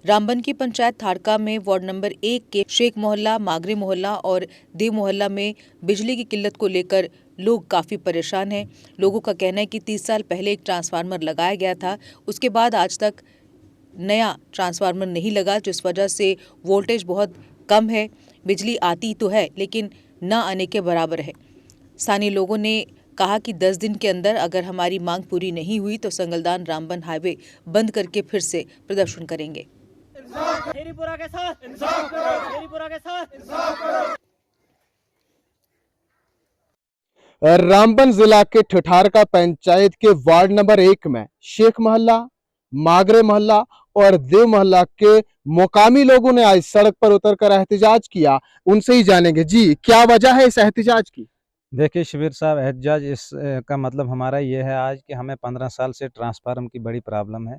रामबन की पंचायत थारका में ward number 1 के शेख मोहल्ला, मागरे मोहल्ला और देव मोहल्ला में बिजली की किल्लत को लेकर लोग काफ़ी परेशान हैं। लोगों का कहना है कि 30 साल पहले एक ट्रांसफार्मर लगाया गया था, उसके बाद आज तक नया ट्रांसफार्मर नहीं लगा, जिस वजह से वोल्टेज बहुत कम है। बिजली आती तो है लेकिन न आने के बराबर है। स्थानीय लोगों ने कहा कि 10 दिन के अंदर अगर हमारी मांग पूरी नहीं हुई तो संगलदान रामबन हाईवे बंद करके फिर से प्रदर्शन करेंगे। शेरीपुरा के साथ इंसाफ करो, शेरीपुरा के साथ इंसाफ करो। रामबन जिला के ठठारका पंचायत के वार्ड नंबर 1 में शेख मोहल्ला, मागरे मोहल्ला और देव मोहल्ला के मुकामी लोगों ने आज सड़क पर उतरकर एहतजाज किया। उनसे ही जानेंगे जी क्या वजह है इस एहतजाज की। देखिए शबीर साहब, एहतजाज इस का मतलब हमारा ये है आज कि हमें 15 साल से ट्रांसफार्मर की बड़ी प्रॉब्लम है।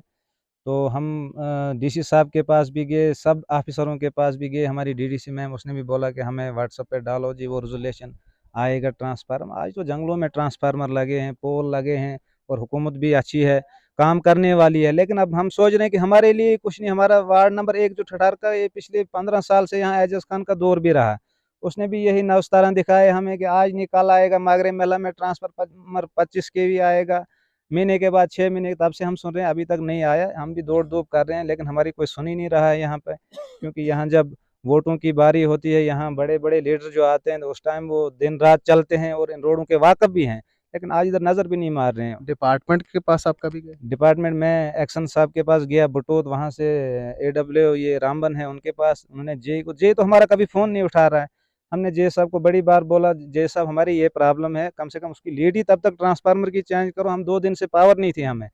तो हम डीसी साहब के पास भी गए, सब ऑफिसरों के पास भी गए। हमारी डीडीसी मैम उसने भी बोला कि हमें व्हाट्सएप पे डालो जी, वो रेजोल्यूशन आएगा ट्रांसफार्मर। आज तो जंगलों में ट्रांसफार्मर लगे हैं, पोल लगे हैं और हुकूमत भी अच्छी है, काम करने वाली है। लेकिन अब हम सोच रहे हैं कि हमारे लिए कुछ नहीं। हमारा वार्ड नंबर 1 जो ठठारका, ये पिछले 15 साल से यहाँ एजाज खान का दौर भी रहा। उसने भी यही नौस्तारा दिखाए हमें कि आज नहीं कल आएगा, मागरे मेला में ट्रांसफार्मर 25 kV आएगा। महीने के बाद 6 महीने तब से हम सुन रहे हैं, अभी तक नहीं आया। हम भी दौड़ धूप कर रहे हैं लेकिन हमारी कोई सुन ही नहीं रहा है यहाँ पे। क्योंकि यहाँ जब वोटों की बारी होती है, यहाँ बड़े बड़े लीडर जो आते हैं तो उस टाइम वो दिन रात चलते हैं और इन रोडों के वाकफ भी हैं, लेकिन आज इधर नजर भी नहीं मार रहे हैं। डिपार्टमेंट के पास आप कभी गए? डिपार्टमेंट में एक्शन साहब के पास गया बटोत, वहाँ से AW ये रामबन है उनके पास, उन्होंने जे तो हमारा कभी फ़ोन नहीं उठा रहा है। हमने जे साहब को बड़ी बार बोला, जे साहब हमारी ये प्रॉब्लम है, कम से कम उसकी लीड ही तब तक ट्रांसफार्मर की चेंज करो। हम 2 दिन से पावर नहीं थी हमें,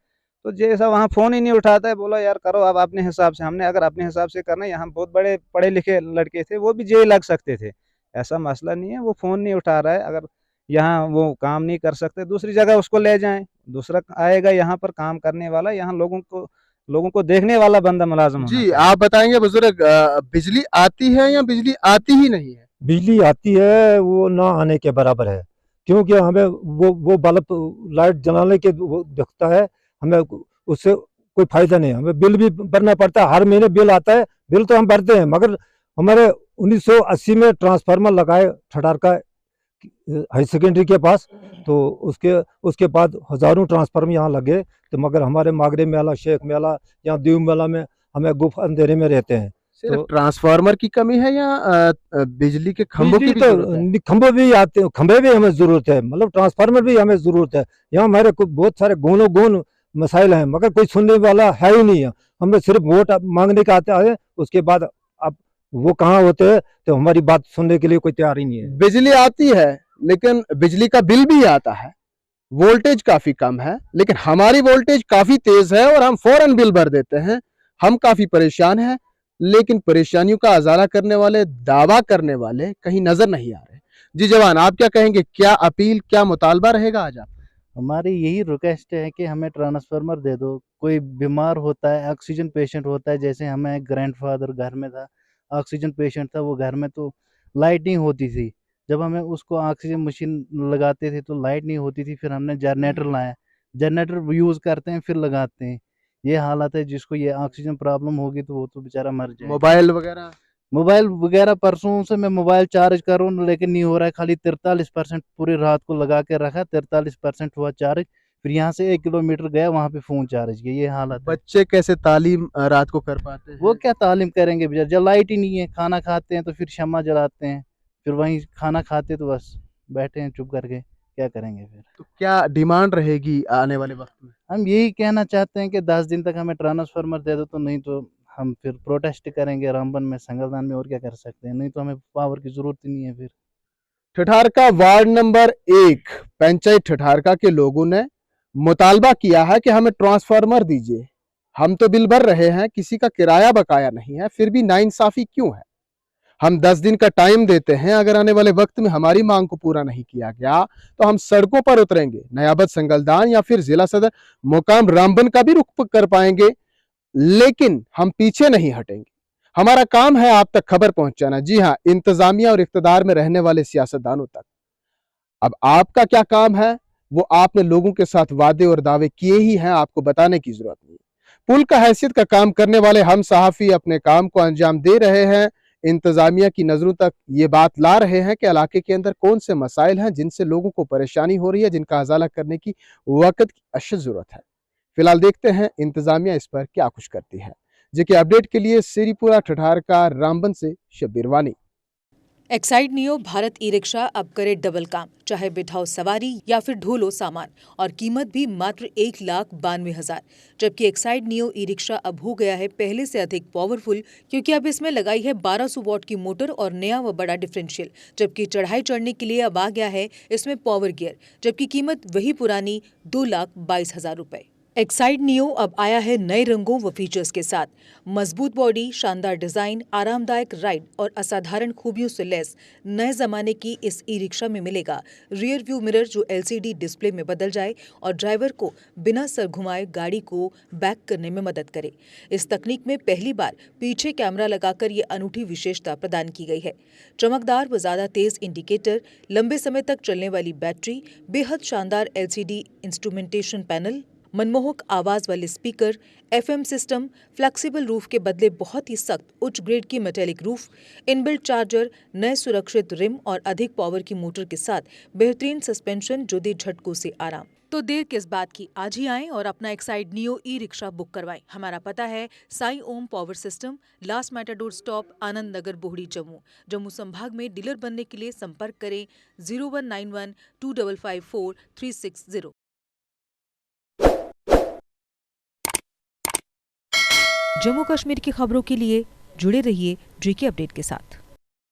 तो जे साहब वहाँ फ़ोन ही नहीं उठाता है। बोला यार करो अब अपने हिसाब से। हमने अगर अपने हिसाब से करना है, यहाँ बहुत बड़े पढ़े लिखे लड़के थे, वो भी जे लग सकते थे, ऐसा मसला नहीं है। वो फ़ोन नहीं उठा रहा है, अगर यहाँ वो काम नहीं कर सकते दूसरी जगह उसको ले जाएं, दूसरा आएगा यहाँ पर काम करने वाला, यहाँ लोगों को देखने वाला बंदा मुलाजिम होना जी चाहिए। आप बताएंगे बुजुर्ग, बिजली आती है या बिजली आती ही नहीं है? बिजली आती है, वो ना आने के बराबर है। क्योंकि हमें वो बल्ब लाइट जलाने के वो दिखता है, हमें उससे कोई फायदा नहीं है। हमें बिल भी भरना पड़ता है, हर महीने बिल आता है, बिल तो हम भरते हैं। मगर हमारे 1980 में ट्रांसफार्मर लगाए ठठारका हाई सेकेंडरी के पास, तो उसके बाद हजारों ट्रांसफार्मर यहाँ लगे। तो मगर हमारे मागरे मेला, शेख मेला या दीव मेला में हमें गुफ अंधेरे में रहते हैं। तो ट्रांसफार्मर की कमी है या बिजली के खंभों की भी जरूरत है? खंभे भी आते हैं, खंभे भी हमें जरूरत है, मतलब ट्रांसफार्मर भी हमें जरूरत है। यहाँ हमारे बहुत सारे गुण मसाइल हैं, मगर कोई सुनने वाला है ही नहीं है। हमें सिर्फ वोट मांगने का आते हैं, उसके बाद अब वो कहाँ होते हैं, तो हमारी बात सुनने के लिए कोई तैयार ही नहीं है। बिजली आती है लेकिन बिजली का बिल भी आता है, वोल्टेज काफी कम है, लेकिन हमारी वोल्टेज काफी तेज है और हम फौरन बिल भर देते हैं। हम काफी परेशान हैं, लेकिन परेशानियों का अजाला करने वाले, दावा करने वाले कहीं नजर नहीं आ रहे। जी जवान, आप क्या कहेंगे, क्या अपील, क्या मुतालबा रहेगा आज आप? हमारी यही रिक्वेस्ट है कि हमें ट्रांसफार्मर दे दो। कोई बीमार होता है, ऑक्सीजन पेशेंट होता है, जैसे हमें ग्रैंडफादर घर में था, ऑक्सीजन पेशेंट था, वो घर में तो लाइट नहीं होती थी। जब हमें उसको ऑक्सीजन मशीन लगाते थे तो लाइट नहीं होती थी, फिर हमने जनरेटर लाया, जनरेटर यूज़ करते हैं फिर लगाते हैं। ये हालत है, जिसको ये ऑक्सीजन प्रॉब्लम होगी तो वो तो बेचारा मर जाएगा। मोबाइल वगैरह परसों से मैं मोबाइल चार्ज कर रहा हूँ लेकिन नहीं हो रहा है। खाली 43% पूरी रात को लगा के रखा, 43% हुआ चार्ज। फिर यहाँ से 1 किलोमीटर गया, वहाँ पे फोन चार्ज किया। ये हालत है। बच्चे कैसे तालीम रात को कर पाते हैं? वो क्या तालीम करेंगे बेचारे, जब लाइट ही नहीं है। खाना खाते हैं तो फिर शम्मा जलाते हैं, फिर वहीं खाना खाते तो बस बैठे हैं चुप करके, क्या करेंगे फिर। तो क्या डिमांड रहेगी आने वाले वक्त में? हम यही कहना चाहते हैं कि 10 दिन तक हमें ट्रांसफार्मर दे दो, तो नहीं तो हम फिर प्रोटेस्ट करेंगे रामबन में, संगलदान में, और क्या कर सकते हैं। नहीं तो हमें पावर की जरूरत ही नहीं है फिर। ठठारका वार्ड नंबर 1 पंचायत ठठारका के लोगों ने मुतालबा किया है कि हमें ट्रांसफार्मर दीजिए। हम तो बिल भर रहे हैं, किसी का किराया बकाया नहीं है, फिर भी नाइंसाफी क्यों है? हम 10 दिन का टाइम देते हैं, अगर आने वाले वक्त में हमारी मांग को पूरा नहीं किया गया तो हम सड़कों पर उतरेंगे। नयाबत संगलदान या फिर जिला सदर मुकाम रामबन का भी रुख कर पाएंगे, लेकिन हम पीछे नहीं हटेंगे। हमारा काम है आप तक खबर पहुंचाना। जी हाँ, इंतजामिया और इख्तिदार में रहने वाले सियासतदानों तक। अब आपका क्या काम है, वो आपने लोगों के साथ वादे और दावे किए ही हैं, आपको बताने की जरूरत नहीं। पुल का हैसियत का काम करने वाले हम सहाफ़ी अपने काम को अंजाम दे रहे हैं, इंतजामिया की नजरों तक ये बात ला रहे हैं कि इलाके के अंदर कौन से मसाइल हैं जिनसे लोगों को परेशानी हो रही है, जिनका अजाला करने की वक्त की अशद जरूरत है। फिलहाल देखते हैं इंतजामिया इस पर क्या कुछ करती है। जेके अपडेट के लिए सिरीपुरा ठठारका रामबन से शब्बीर वानी। Exide neo Bharat e rickshaw अब करे डबल काम, चाहे बिठाओ सवारी या फिर ढोलो सामान, और कीमत भी मात्र 1,92,000। जबकि एक्साइड नियो ई रिक्शा अब हो गया है पहले से अधिक पावरफुल, क्योंकि अब इसमें लगाई है 1200 वॉट की मोटर और नया व बड़ा डिफरेंशियल। जबकि चढ़ाई चढ़ने के लिए अब आ गया है इसमें पावर गियर, जबकि कीमत वही पुरानी 2,22,000 रुपए। एक्साइड नियो अब आया है नए रंगों व फीचर्स के साथ। मजबूत बॉडी, शानदार डिजाइन, आरामदायक राइड और असाधारण खूबियों से लैस नए जमाने की इस ई रिक्शा में मिलेगा रियर व्यू मिरर जो LCD डिस्प्ले में बदल जाए और ड्राइवर को बिना सर घुमाए गाड़ी को बैक करने में मदद करे। इस तकनीक में पहली बार पीछे कैमरा लगाकर ये अनूठी विशेषता प्रदान की गई है। चमकदार व ज्यादा तेज इंडिकेटर, लंबे समय तक चलने वाली बैटरी, बेहद शानदार LCD इंस्ट्रूमेंटेशन पैनल, मनमोहक आवाज वाले speaker, FM system, flexible roof के बदले बहुत ही सख्त उच्च ग्रेड की मेटेलिक रूफ, इनबिल्ट चार्जर, नए सुरक्षित रिम और अधिक पावर की मोटर के साथ बेहतरीन सस्पेंशन जो दे झटकों से आराम। तो देर किस बात की, आज ही आएं और अपना Exide Neo e rickshaw book करवाएं। हमारा पता है Sai Om power system, last matador stop, Anand Nagar, Bohri, Jammu संभाग में। डीलर बनने के लिए संपर्क करें 0191 2554 360। जम्मू कश्मीर की खबरों के लिए जुड़े रहिए जेके अपडेट के साथ।